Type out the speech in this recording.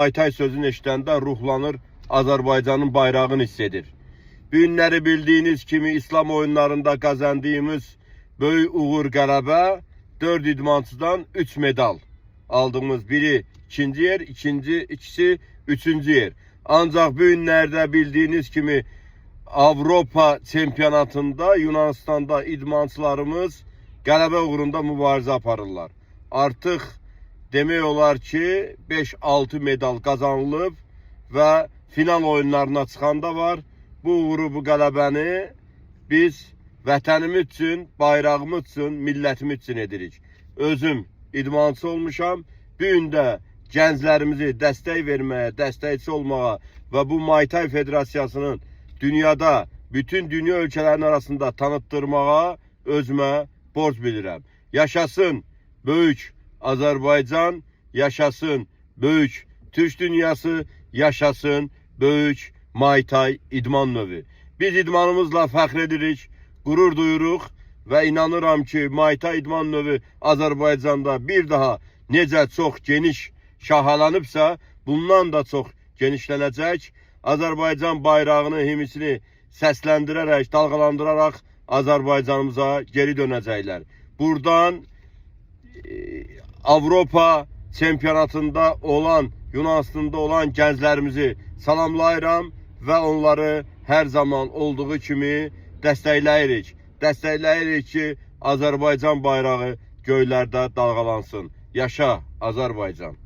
Aytay sözünü eşidəndə ruhlanır, Azərbaycanın bayrağını hiss edir. Bu günləri bildiyiniz kimi İslam oyunlarında qazandığımız böyük uğur qələbə 4 idmançıdan 3 medal aldığımız, biri ikinci yer, ikisi üçüncü yer. Ancaq bu günlərdə bildiyiniz kimi Avropa çempionatında Yunanistan'da idmançılarımız qələbə uğrunda mübarizə aparırlar. Artıq demək olar ki 5-6 medal qazanılıb və final oyunlarına çıxanda var. Bu uğuru, bu qələbəni biz vətənimiz üçün, bayrağımız üçün, millətimiz üçün edirik. Özüm idmançı olmuşam. Bu gün də gənclərimizi dəstək verməyə, dəstəkçi olmağa və bu Muay Thai Federasiyasının dünyada, bütün dünya ölkələrinin arasında tanıtdırmağa özümə borc bilirəm. Yaşasın böyük Azərbaycan, yaşasın böyük Türk dünyası, yaşasın böyük Muay Thai idman növü. Biz idmanımızla fəxr edirik, qürur duyuruq və inanıram ki Muay Thai idman növü Azərbaycanda bir daha necə çox geniş şahalanıbsa, bundan da çox genişlənəcək. Azərbaycan bayrağını, himnisini səsləndirərək, dalğalandıraraq Azərbaycanımıza geri dönəcəklər. Buradan Avropa çempionatında olan, Yunanistan'da olan gənclərimizi salamlayıram və onları hər zaman olduğu kimi dəstəkləyirik. Dəstəkləyirik ki Azərbaycan bayrağı göylərdə dalğalansın. Yaşa Azərbaycan.